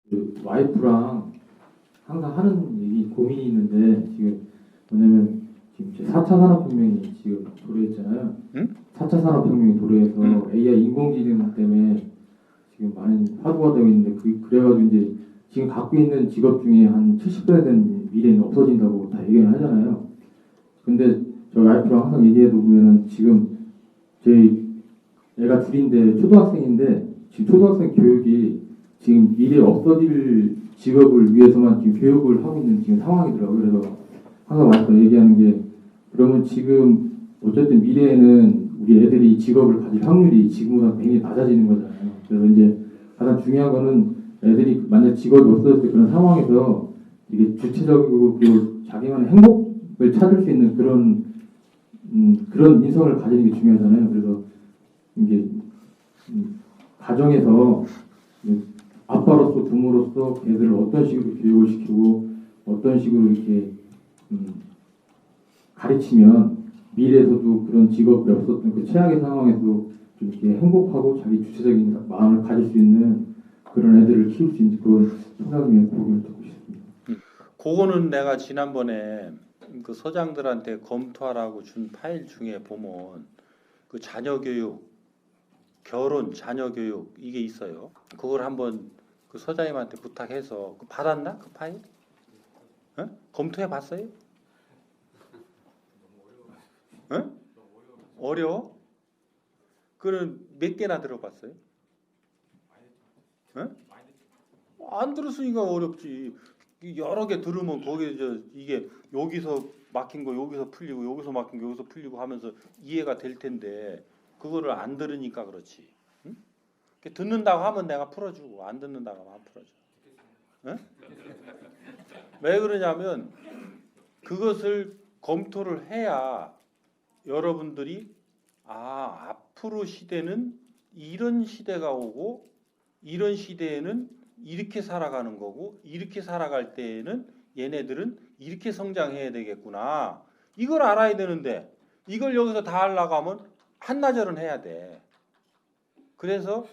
그 와이프랑 항상 하는 얘기 고민이 있는데 지금 뭐냐면 지금 4차 산업혁명이 지금 도래했잖아요. 응? 4차 산업혁명이 도래해서 응. AI 인공지능 때문에 지금 많은 화두가 되고 있는데 그래가지고 이제 지금 갖고 있는 직업 중에 한 70%는 미래에는 없어진다고 다 얘기를 하잖아요. 근데 저희 와이프랑 항상 얘기해도 보면은 지금 저희 애가 둘인데 초등학생인데 지금 초등학생 교육이 지금 미래에 없어질 직업을 위해서만 지금 교육을 하고 있는 지금 상황이더라고요. 그래서 항상 와이프가 얘기하는 게 그러면 지금 어쨌든 미래에는 우리 애들이 직업을 가질 확률이 지금보다 굉장히 낮아지는 거잖아요. 그래서 이제 가장 중요한 거는 애들이 만약 직업이 없어졌을 때 그런 상황에서 이게 주체적이고 그리고 자기만의 행복을 찾을 수 있는 그런 인성을 가지는 게 중요하잖아요. 그래서 이게 가정에서 아빠로서 부모로서 애들을 어떤 식으로 교육을 시키고 어떤 식으로 이렇게 가르치면 미래에서도 그런 직업이 없었던 그 최악의 상황에서도 좀 이렇게 행복하고 자기 주체적인 마음을 가질 수 있는 그런 애들을 키울 수 있는 그런 소장님의 고민을 듣고 싶습니다. 그거는 내가 지난번에 그 서장들한테 검토하라고 준 파일 중에 보면 그 자녀 교육, 결혼, 자녀 교육 이게 있어요. 그걸 한번 그 서장님한테 부탁해서 받았나 그 파일? 어? 검토해 봤어요? 어? 어려워? 그는 몇 개나 들어봤어요? 어? 안 들었으니까 어렵지. 여러 개 들으면 거기에 이게 여기서 막힌 거 여기서 풀리고 여기서 막힌 거 여기서 풀리고 하면서 이해가 될 텐데 그거를 안 들으니까 그렇지. 응? 듣는다고 하면 내가 풀어주고 안 듣는다고 하면 안 풀어줘. 응? 왜 그러냐면 그것을 검토를 해야 여러분들이 앞으로 시대는 이런 시대가 오고 이런 시대에는 이렇게 살아가는 거고 이렇게 살아갈 때에는 얘네들은 이렇게 성장해야 되겠구나. 이걸 알아야 되는데 이걸 여기서 다 하려고 하면 한나절은 해야 돼. 그래서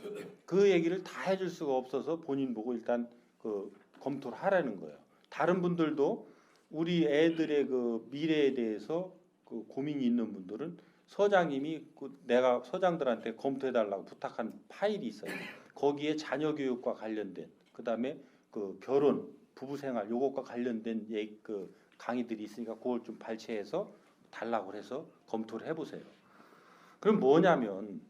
그 얘기를 다 해줄 수가 없어서 본인 보고 일단 그 검토를 하라는 거예요. 다른 분들도 우리 애들의 그 미래에 대해서 그 고민이 있는 분들은 서장님이 내가 서장들한테 검토해달라고 부탁한 파일이 있어요. 거기에 자녀 교육과 관련된 그다음에 그 결혼, 부부 생활 요것과 관련된 그 강의들이 있으니까 그걸 좀 발췌해서 달라고 해서 검토를 해보세요. 그럼 뭐냐면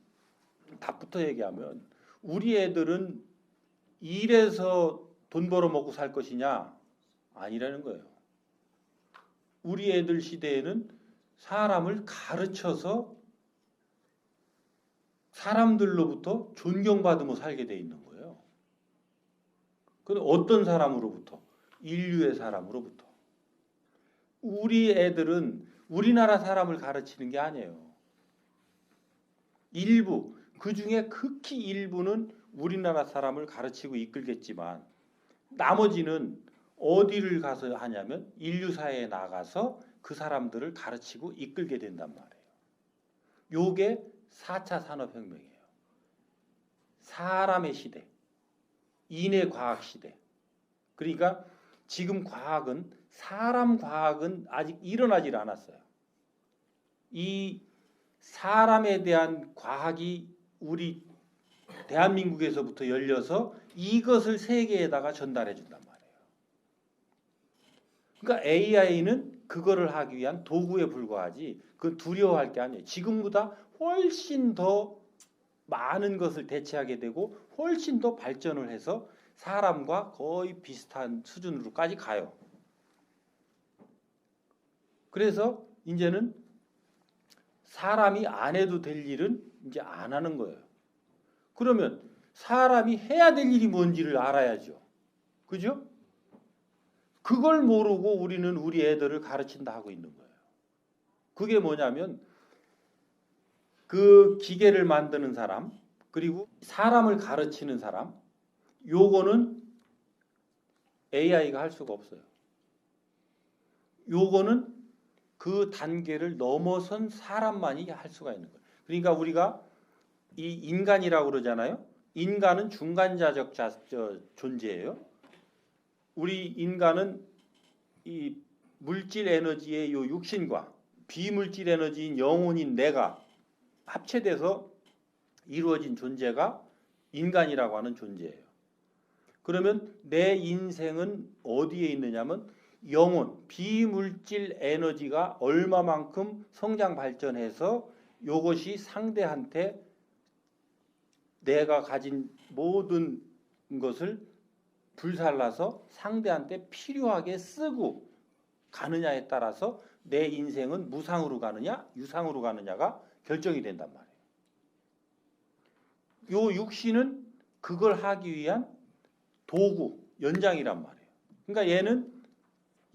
답부터 얘기하면 우리 애들은 일해서 돈 벌어 먹고 살 것이냐? 아니라는 거예요. 우리 애들 시대에는 사람을 가르쳐서 사람들로부터 존경받으며 살게 돼 있는 거예요. 근데 어떤 사람으로부터? 인류의 사람으로부터. 우리 애들은 우리나라 사람을 가르치는 게 아니에요. 일부, 그 중에 극히 일부는 우리나라 사람을 가르치고 이끌겠지만 나머지는 어디를 가서 하냐면 인류사회에 나가서 그 사람들을 가르치고 이끌게 된단 말이에요. 요게 4차 산업혁명이에요. 사람의 시대, 인해과학 시대. 그러니까 지금 과학은 사람 과학은 아직 일어나질 않았어요. 이 사람에 대한 과학이 우리 대한민국에서부터 열려서 이것을 세계에다가 전달해 준단 말이에요. 그러니까 AI는 그거를 하기 위한 도구에 불과하지 그 두려워할 게 아니에요. 지금보다 훨씬 더 많은 것을 대체하게 되고 훨씬 더 발전을 해서 사람과 거의 비슷한 수준으로까지 가요. 그래서 이제는 사람이 안 해도 될 일은 이제 안 하는 거예요. 그러면 사람이 해야 될 일이 뭔지를 알아야죠. 그죠? 그걸 모르고 우리는 우리 애들을 가르친다 하고 있는 거예요. 그게 뭐냐면 그 기계를 만드는 사람 그리고 사람을 가르치는 사람 요거는 AI가 할 수가 없어요. 요거는 그 단계를 넘어선 사람만이 할 수가 있는 거예요. 그러니까 우리가 이 인간이라고 그러잖아요. 인간은 중간자적 존재예요. 우리 인간은 이 물질 에너지의 요 육신과 비물질 에너지인 영혼인 내가 합체돼서 이루어진 존재가 인간이라고 하는 존재예요. 그러면 내 인생은 어디에 있느냐면 영혼, 비물질 에너지가 얼마만큼 성장 발전해서 이것이 상대한테 내가 가진 모든 것을 불살라서 상대한테 필요하게 쓰고 가느냐에 따라서 내 인생은 무상으로 가느냐 유상으로 가느냐가 결정이 된단 말이에요. 요 육신은 그걸 하기 위한 도구, 연장이란 말이에요. 그러니까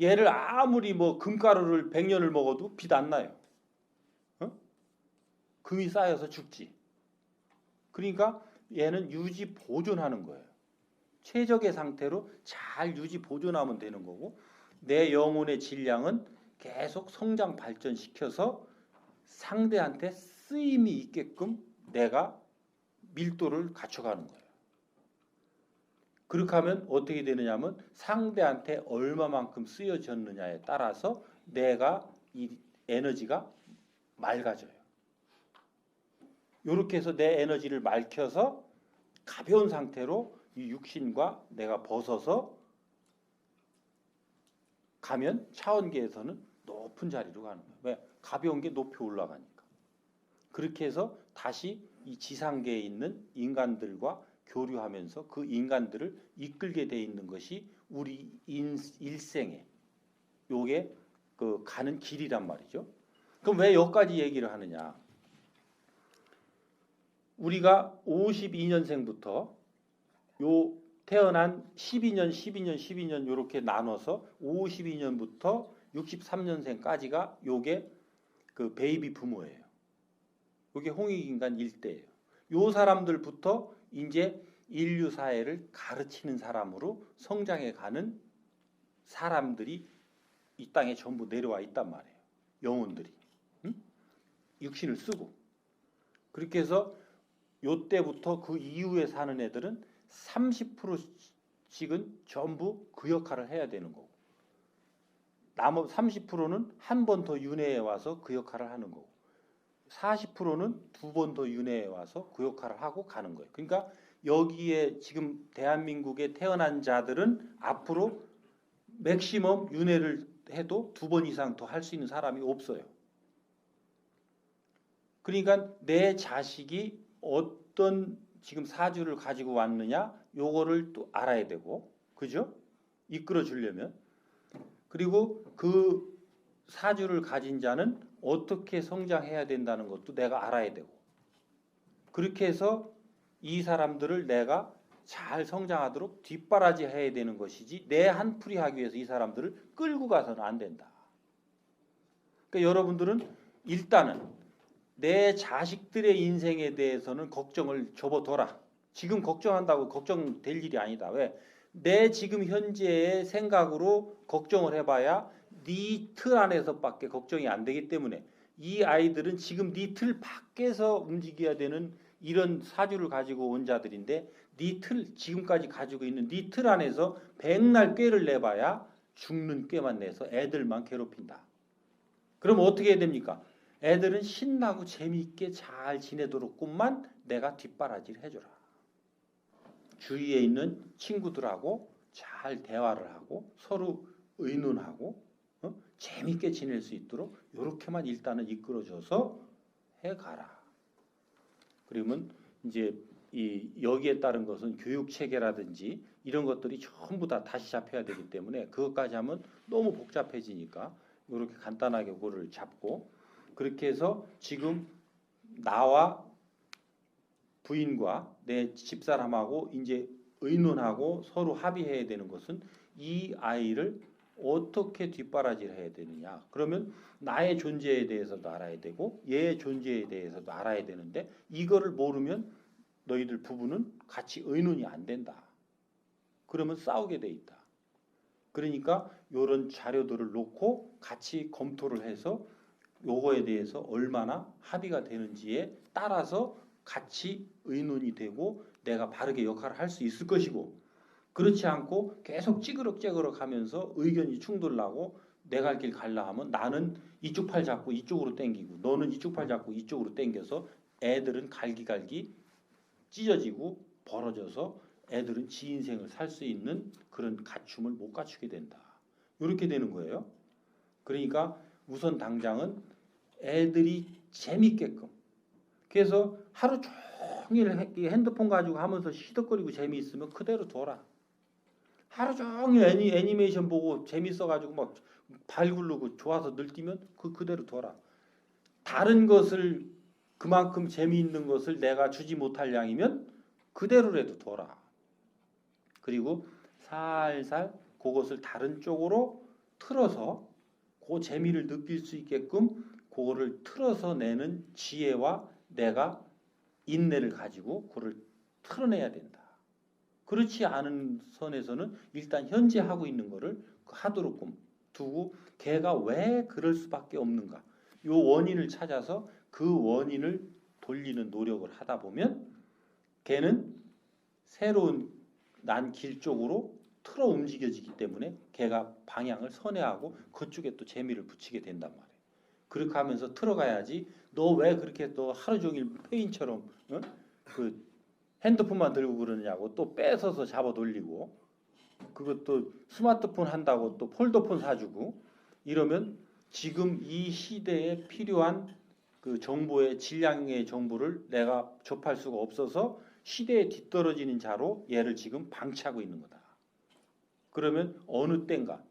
얘를 아무리 뭐 금가루를 100년을 먹어도 빛 안 나요. 어? 금이 쌓여서 죽지. 그러니까 얘는 유지 보존하는 거예요. 최적의 상태로 잘 유지 보존하면 되는 거고 내 영혼의 질량은 계속 성장 발전시켜서 상대한테 쓰임이 있게끔 내가 밀도를 갖춰가는 거예요. 그렇게 하면 어떻게 되느냐면 상대한테 얼마만큼 쓰여졌느냐에 따라서 내가 이 에너지가 맑아져요. 이렇게 해서 내 에너지를 맑혀서 가벼운 상태로 이 육신과 내가 벗어서 가면 차원계에서는 높은 자리로 가는 거예요. 왜? 가벼운 게 높이 올라가니까. 그렇게 해서 다시 이 지상계에 있는 인간들과 교류하면서 그 인간들을 이끌게 돼 있는 것이 우리 일생에 요게 그 가는 길이란 말이죠. 그럼 왜 여기까지 얘기를 하느냐? 우리가 52년생부터 요 태어난 12년 요렇게 나눠서 52년부터 63년생까지가 요게 그 베이비 부모예요. 요게 홍익인간 일대예요. 요 사람들부터 이제 인류 사회를 가르치는 사람으로 성장해 가는 사람들이 이 땅에 전부 내려와 있단 말이에요. 영혼들이. 응? 육신을 쓰고. 그렇게 해서 요때부터 그 이후에 사는 애들은 30%씩은 전부 그 역할을 해야 되는 거고. 나머지 30%는 한 번 더 윤회에 와서 그 역할을 하는 거고. 40%는 두 번 더 윤회에 와서 그 역할을 하고 가는 거예요. 그러니까 여기에 지금 대한민국에 태어난 자들은 앞으로 맥시멈 윤회를 해도 두 번 이상 더 할 수 있는 사람이 없어요. 그러니까 내 자식이 어떤 지금 사주를 가지고 왔느냐 요거를 또 알아야 되고 그죠? 이끌어 주려면 그리고 그 사주를 가진 자는 어떻게 성장해야 된다는 것도 내가 알아야 되고 그렇게 해서 이 사람들을 내가 잘 성장하도록 뒷바라지 해야 되는 것이지 내 한풀이 하기 위해서 이 사람들을 끌고 가서는 안 된다. 그러니까 여러분들은 일단은 내 자식들의 인생에 대해서는 걱정을 접어둬라. 지금 걱정한다고 걱정될 일이 아니다. 왜? 내 지금 현재의 생각으로 걱정을 해봐야 네 틀 안에서밖에 걱정이 안 되기 때문에 이 아이들은 지금 네 틀 밖에서 움직여야 되는 이런 사주를 가지고 온 자들인데 네 틀 지금까지 가지고 있는 네 틀 안에서 백날 꾀를 내봐야 죽는 꾀만 내서 애들만 괴롭힌다. 그럼 어떻게 해야 됩니까? 애들은 신나고 재미있게 잘 지내도록뿐만 내가 뒷바라지를 해줘라. 주위에 있는 친구들하고 잘 대화를 하고 서로 의논하고 재미있게 지낼 수 있도록 이렇게만 일단은 이끌어줘서 해가라. 그러면 이제 이 여기에 따른 것은 교육 체계라든지 이런 것들이 전부 다 다시 잡혀야 되기 때문에 그것까지 하면 너무 복잡해지니까 이렇게 간단하게 그거를 잡고 그렇게 해서 지금 나와 부인과 내 집사람하고 이제 의논하고 서로 합의해야 되는 것은 이 아이를 어떻게 뒷바라지를 해야 되느냐. 그러면 나의 존재에 대해서도 알아야 되고 얘의 존재에 대해서도 알아야 되는데 이거를 모르면 너희들 부부는 같이 의논이 안 된다. 그러면 싸우게 돼 있다. 그러니까 이런 자료들을 놓고 같이 검토를 해서 요거에 대해서 얼마나 합의가 되는지에 따라서 같이 의논이 되고 내가 바르게 역할을 할 수 있을 것이고 그렇지 않고 계속 찌그럭 하면서 의견이 충돌나고 내 갈 길 갈라 하면 나는 이쪽 팔 잡고 이쪽으로 당기고 너는 이쪽 팔 잡고 이쪽으로 당겨서 애들은 갈기갈기 찢어지고 벌어져서 애들은 지 인생을 살 수 있는 그런 갖춤을 못 갖추게 된다. 이렇게 되는 거예요. 그러니까 우선 당장은 애들이 재밌게끔. 그래서 하루 종일 핸드폰 가지고 하면서 시덕거리고 재미있으면 그대로 둬라. 하루 종일 애니메이션 보고 재밌어가지고 막 발 굴르고 좋아서 늘뛰면 그대로 둬라. 다른 것을 그만큼 재미있는 것을 내가 주지 못할 양이면 그대로라도 둬라. 그리고 살살 그것을 다른 쪽으로 틀어서 그 재미를 느낄 수 있게끔 그거를 틀어서 내는 지혜와 내가 인내를 가지고 그걸 틀어내야 된다. 그렇지 않은 선에서는 일단 현재 하고 있는 거를 하도록끔 두고 걔가 왜 그럴 수밖에 없는가 요 원인을 찾아서 그 원인을 돌리는 노력을 하다 보면 걔는 새로운 난 길 쪽으로 틀어 움직여지기 때문에 걔가 방향을 선회하고 그쪽에 또 재미를 붙이게 된단 말이에요. 그렇게 하면서 틀어가야지 너 왜 그렇게 또 하루 종일 페인처럼 그 핸드폰만 들고 그러냐고 또 뺏어서 잡아 돌리고 그것도 스마트폰 한다고 또 폴더폰 사주고 이러면 지금 이 시대에 필요한 그 정보의 질량의 정보를 내가 접할 수가 없어서 시대에 뒤떨어지는 자로 얘를 지금 방치하고 있는 거다. 그러면 어느 때인가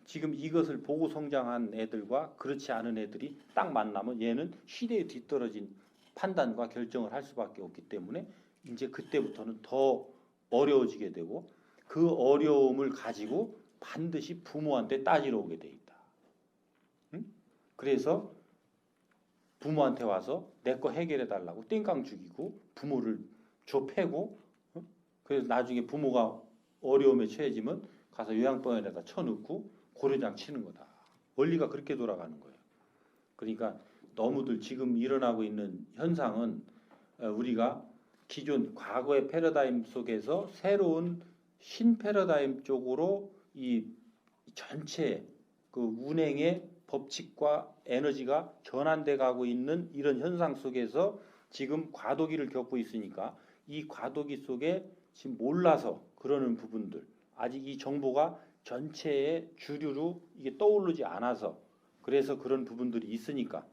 지금 이것을 보고 성장한 애들과 그렇지 않은 애들이 딱 만나면 얘는 시대에 뒤떨어진 판단과 결정을 할 수밖에 없기 때문에 이제 그때부터는 더 어려워지게 되고 그 어려움을 가지고 반드시 부모한테 따지러 오게 돼 있다. 응? 그래서 부모한테 와서 내 거 해결해 달라고 땡깡 죽이고 부모를 좁히고 그래서 나중에 부모가 어려움에 처해지면 가서 요양병원에다 쳐넣고 고려장 치는 거다. 원리가 그렇게 돌아가는 거예요. 그러니까 너무들 지금 일어나고 있는 현상은 우리가 기존 과거의 패러다임 속에서 새로운 신 패러다임 쪽으로 이 전체 그 운행의 법칙과 에너지가 전환돼 가고 있는 이런 현상 속에서 지금 과도기를 겪고 있으니까 이 과도기 속에 지금 몰라서 그러는 부분들 아직 이 정보가 전체의 주류로 이게 떠오르지 않아서 그래서 그런 부분들이 있으니까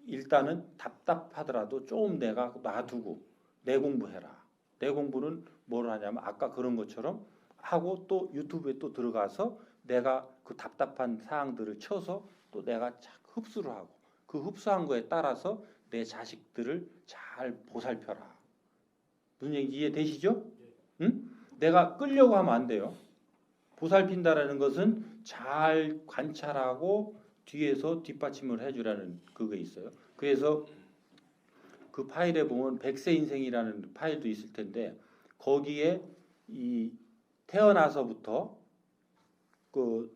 일단은 답답하더라도 좀 내가 놔두고 내 공부해라. 내 공부는 뭘 하냐면 아까 그런 것처럼 하고 또 유튜브에 또 들어가서 내가 그 답답한 사항들을 쳐서 또 내가 흡수를 하고 그 흡수한 거에 따라서 내 자식들을 잘 보살펴라. 무슨 얘기 이해되시죠? 응? 내가 끌려고 하면 안 돼요. 보살핀다라는 것은 잘 관찰하고 뒤에서 뒷받침을 해주라는 그게 있어요. 그래서 그 파일에 보면 백세 인생이라는 파일도 있을 텐데 거기에 이 태어나서부터 그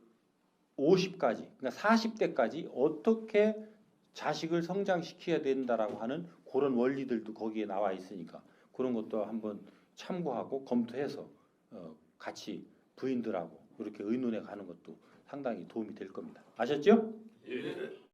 50까지 그러니까 40대까지 어떻게 자식을 성장시켜야 된다라고 하는 그런 원리들도 거기에 나와 있으니까 그런 것도 한번 참고하고 검토해서 같이 부인들하고 이렇게 의논해 가는 것도 상당히 도움이 될 겁니다. 아셨죠? 예.